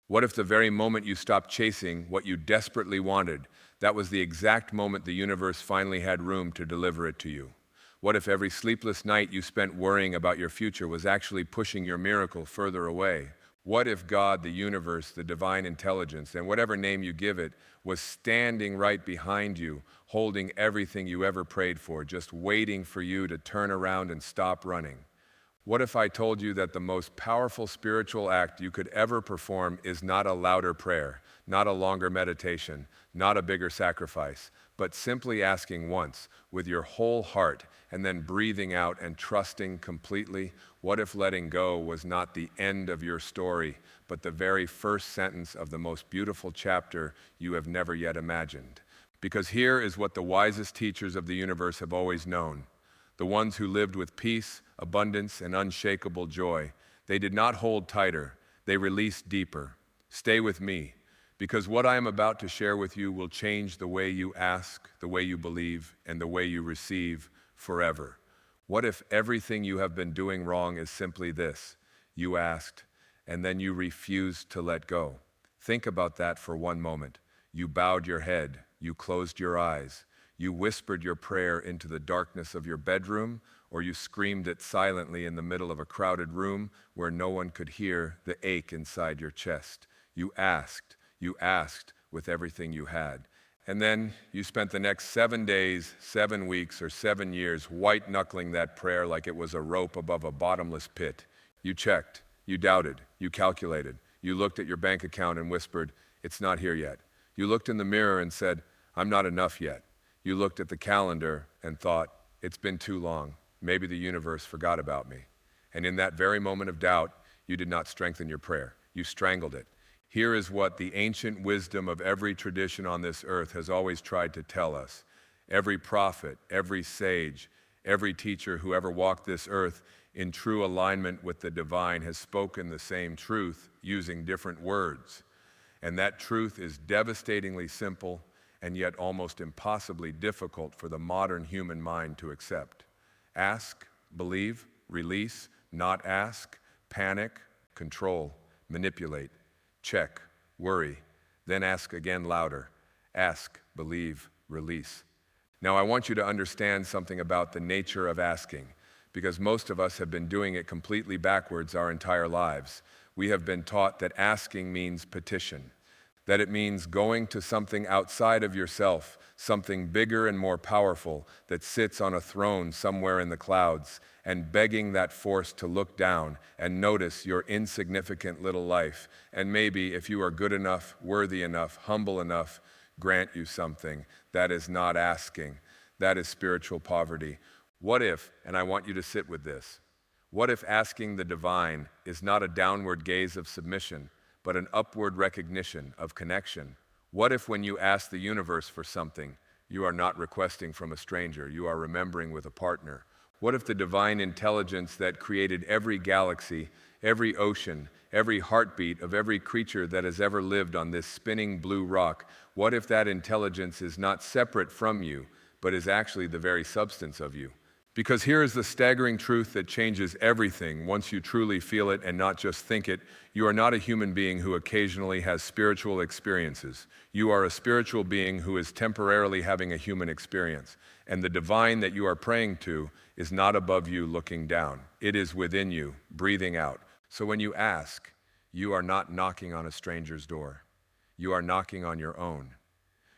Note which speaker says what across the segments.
Speaker 1: What if the very moment you stopped chasing what you desperately wanted, that was the exact moment the universe finally had room to deliver it to you? What if every sleepless night you spent worrying about your future was actually pushing your miracle further away? What if God, the universe, the divine intelligence, and whatever name you give it, was standing right behind you, holding everything you ever prayed for, just waiting for you to turn around and stop running? What if I told you that the most powerful spiritual act you could ever perform is not a louder prayer, not a longer meditation, not a bigger sacrifice, but simply asking once with your whole heart and then breathing out and trusting completely? What if letting go was not the end of your story, but the very first sentence of the most beautiful chapter you have never yet imagined? Because here is what the wisest teachers of the universe have always known. The ones who lived with peace, abundance, and unshakable joy. They did not hold tighter, they released deeper. Stay with me, because what I am about to share with you will change the way you ask, the way you believe, and the way you receive forever. What if everything you have been doing wrong is simply this? You asked, and then you refused to let go. Think about that for one moment. You bowed your head, you closed your eyes. You whispered your prayer into the darkness of your bedroom, or you screamed it silently in the middle of a crowded room where no one could hear the ache inside your chest. You asked with everything you had. And then you spent the next 7 days, 7 weeks, or 7 years white-knuckling that prayer like it was a rope above a bottomless pit. You checked, you doubted, you calculated. You looked at your bank account and whispered, "It's not here yet." You looked in the mirror and said, "I'm not enough yet." You looked at the calendar and thought, "It's been too long. Maybe the universe forgot about me." And in that very moment of doubt, you did not strengthen your prayer. You strangled it. Here is what the ancient wisdom of every tradition on this earth has always tried to tell us. Every prophet, every sage, every teacher who ever walked this earth in true alignment with the divine has spoken the same truth using different words. And that truth is devastatingly simple and yet almost impossibly difficult for the modern human mind to accept. Ask, believe, release, not ask, panic, control, manipulate, check, worry, then ask again louder. Ask, believe, release. Now I want you to understand something about the nature of asking, because most of us have been doing it completely backwards our entire lives. We have been taught that asking means petition, that it means going to something outside of yourself, something bigger and more powerful that sits on a throne somewhere in the clouds, and begging that force to look down and notice your insignificant little life, and maybe, if you are good enough, worthy enough, humble enough, grant you something. That is not asking. That is spiritual poverty. What if, and I want you to sit with this, what if asking the divine is not a downward gaze of submission, but an upward recognition of connection? What if when you ask the universe for something, you are not requesting from a stranger, you are remembering with a partner? What if the divine intelligence that created every galaxy, every ocean, every heartbeat of every creature that has ever lived on this spinning blue rock, what if that intelligence is not separate from you, but is actually the very substance of you? Because here is the staggering truth that changes everything once you truly feel it and not just think it. You are not a human being who occasionally has spiritual experiences. You are a spiritual being who is temporarily having a human experience. And the divine that you are praying to is not above you looking down. It is within you, breathing out. So when you ask, you are not knocking on a stranger's door. You are knocking on your own.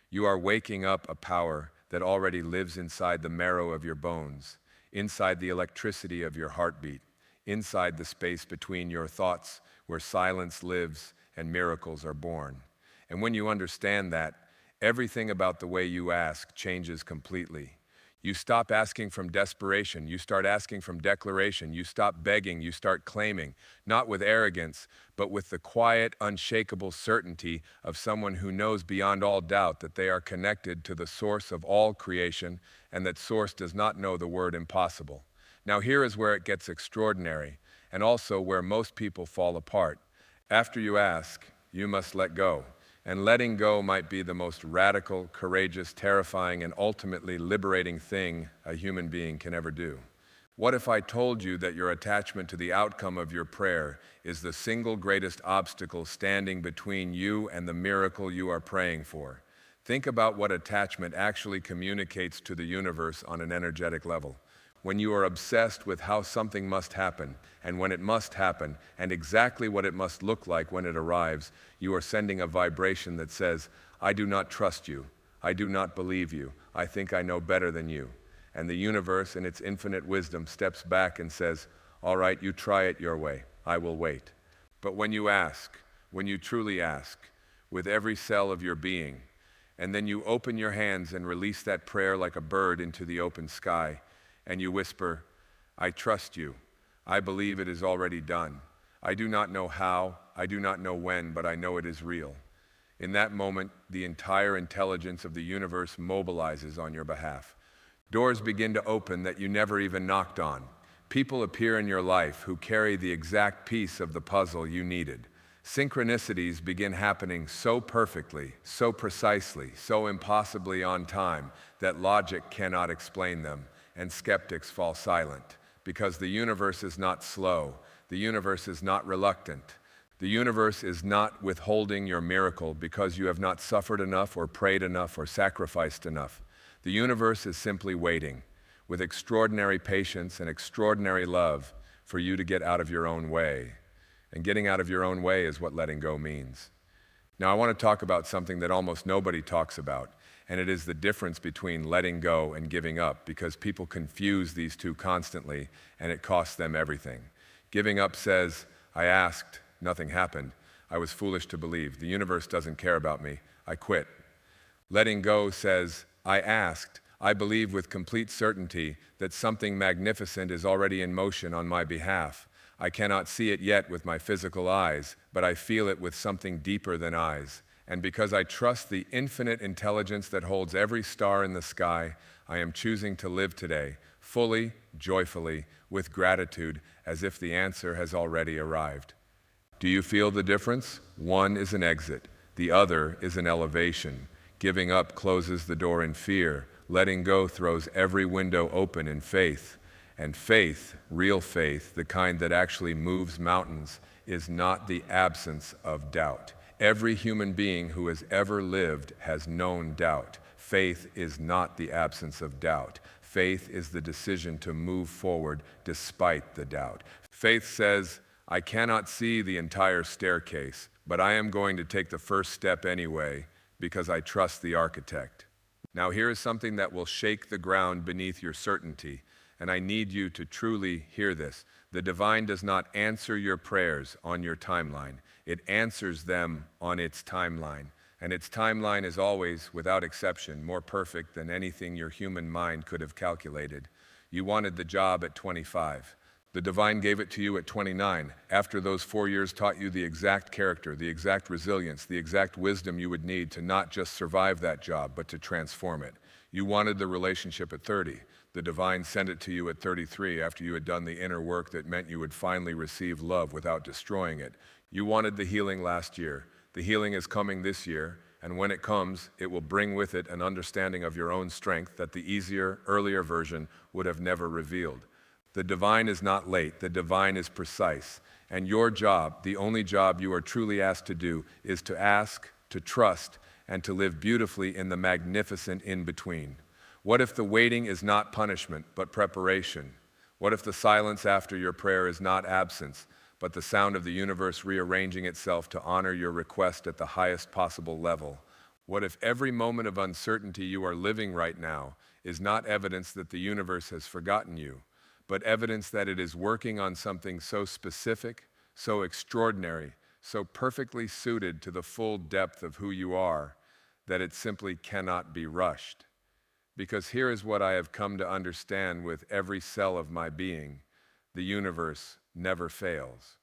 Speaker 1: You are waking up a power that already lives inside the marrow of your bones, inside the electricity of your heartbeat, inside the space between your thoughts where silence lives and miracles are born. And when you understand that, everything about the way you ask changes completely. You stop asking from desperation, you start asking from declaration, you stop begging, you start claiming, not with arrogance, but with the quiet, unshakable certainty of someone who knows beyond all doubt that they are connected to the source of all creation, and that source does not know the word impossible. Now here is where it gets extraordinary, and also where most people fall apart. After you ask, you must let go. And letting go might be the most radical, courageous, terrifying, and ultimately liberating thing a human being can ever do. What if I told you that your attachment to the outcome of your prayer is the single greatest obstacle standing between you and the miracle you are praying for? Think about what attachment actually communicates to the universe on an energetic level. When you are obsessed with how something must happen, and when it must happen, and exactly what it must look like when it arrives, you are sending a vibration that says, I do not trust you. I do not believe you. I think I know better than you. And the universe, in its infinite wisdom, steps back and says, all right, you try it your way. I will wait. But when you ask, when you truly ask, with every cell of your being, and then you open your hands and release that prayer like a bird into the open sky, and you whisper, I trust you. I believe it is already done. I do not know how, I do not know when, but I know it is real. In that moment, the entire intelligence of the universe mobilizes on your behalf. Doors begin to open that you never even knocked on. People appear in your life who carry the exact piece of the puzzle you needed. Synchronicities begin happening so perfectly, so precisely, so impossibly on time that logic cannot explain them, and skeptics fall silent. Because the universe is not slow, the universe is not reluctant. The universe is not withholding your miracle because you have not suffered enough or prayed enough or sacrificed enough. The universe is simply waiting, with extraordinary patience and extraordinary love, for you to get out of your own way. And getting out of your own way is what letting go means. Now I want to talk about something that almost nobody talks about, and it is the difference between letting go and giving up, because people confuse these two constantly, and it costs them everything. Giving up says, I asked, nothing happened. I was foolish to believe. The universe doesn't care about me. I quit. Letting go says, I asked. I believe with complete certainty that something magnificent is already in motion on my behalf. I cannot see it yet with my physical eyes, but I feel it with something deeper than eyes. And because I trust the infinite intelligence that holds every star in the sky, I am choosing to live today, fully, joyfully, with gratitude, as if the answer has already arrived. Do you feel the difference? One is an exit. The other is an elevation. Giving up closes the door in fear. Letting go throws every window open in faith. And faith, real faith, the kind that actually moves mountains, is not the absence of doubt. Every human being who has ever lived has known doubt. Faith is not the absence of doubt. Faith is the decision to move forward despite the doubt. Faith says, I cannot see the entire staircase, but I am going to take the first step anyway, because I trust the architect. Now here is something that will shake the ground beneath your certainty, and I need you to truly hear this. The divine does not answer your prayers on your timeline. It answers them on its timeline. And its timeline is always, without exception, more perfect than anything your human mind could have calculated. You wanted the job at 25. The divine gave it to you at 29, after those 4 years taught you the exact character, the exact resilience, the exact wisdom you would need to not just survive that job, but to transform it. You wanted the relationship at 30. The divine sent it to you at 33 after you had done the inner work that meant you would finally receive love without destroying it. You wanted the healing last year. The healing is coming this year, and when it comes, it will bring with it an understanding of your own strength that the easier, earlier version would have never revealed. The divine is not late, the divine is precise. And your job, the only job you are truly asked to do, is to ask, to trust, and to live beautifully in the magnificent in-between. What if the waiting is not punishment, but preparation? What if the silence after your prayer is not absence, but the sound of the universe rearranging itself to honor your request at the highest possible level? What if every moment of uncertainty you are living right now is not evidence that the universe has forgotten you, but evidence that it is working on something so specific, so extraordinary, so perfectly suited to the full depth of who you are, that it simply cannot be rushed? Because here is what I have come to understand with every cell of my being: the universe never fails.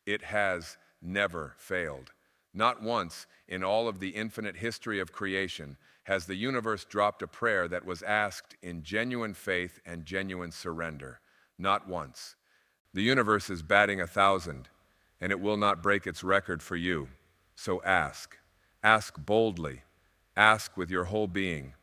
Speaker 1: It has never failed. Not once in all of the infinite history of creation has the universe dropped a prayer that was asked in genuine faith and genuine surrender. Not once. The universe is batting 1,000, and it will not break its record for you. So ask. Ask boldly. Ask with your whole being.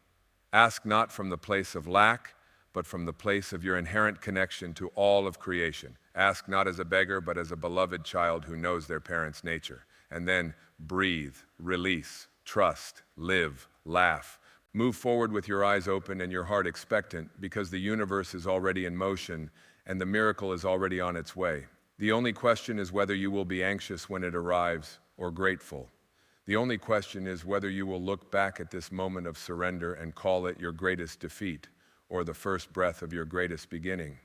Speaker 1: Ask not from the place of lack, but from the place of your inherent connection to all of creation. Ask not as a beggar, but as a beloved child who knows their parent's nature. And then breathe, release, trust, live, laugh. Move forward with your eyes open and your heart expectant, because the universe is already in motion and the miracle is already on its way. The only question is whether you will be anxious when it arrives or grateful. The only question is whether you will look back at this moment of surrender and call it your greatest defeat or the first breath of your greatest beginning.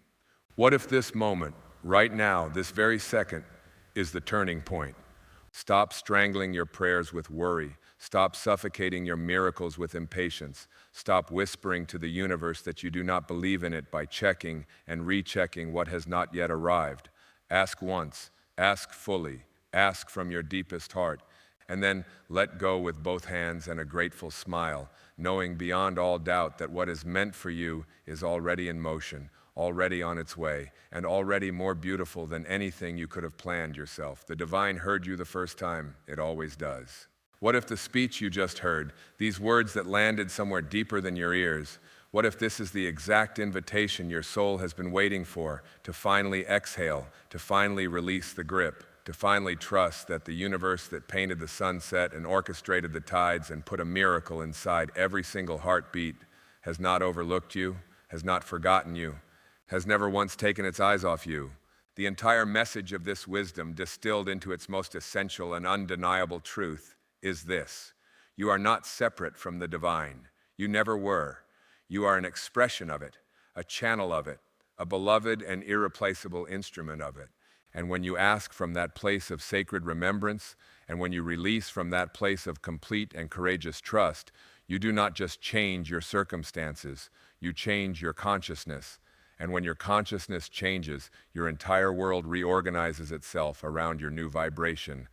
Speaker 1: What if this moment, right now, this very second, is the turning point? Stop strangling your prayers with worry. Stop suffocating your miracles with impatience. Stop whispering to the universe that you do not believe in it by checking and rechecking what has not yet arrived. Ask once, ask fully, ask from your deepest heart, and then let go with both hands and a grateful smile, knowing beyond all doubt that what is meant for you is already in motion, already on its way, and already more beautiful than anything you could have planned yourself. The divine heard you the first time. It always does. What if the speech you just heard, these words that landed somewhere deeper than your ears, what if this is the exact invitation your soul has been waiting for, to finally exhale, to finally release the grip, to finally trust that the universe that painted the sunset and orchestrated the tides and put a miracle inside every single heartbeat has not overlooked you, has not forgotten you, has never once taken its eyes off you. The entire message of this wisdom, distilled into its most essential and undeniable truth, is this: you are not separate from the divine. You never were. You are an expression of it, a channel of it, a beloved and irreplaceable instrument of it. And when you ask from that place of sacred remembrance, and when you release from that place of complete and courageous trust, you do not just change your circumstances, you change your consciousness. And when your consciousness changes, your entire world reorganizes itself around your new vibration,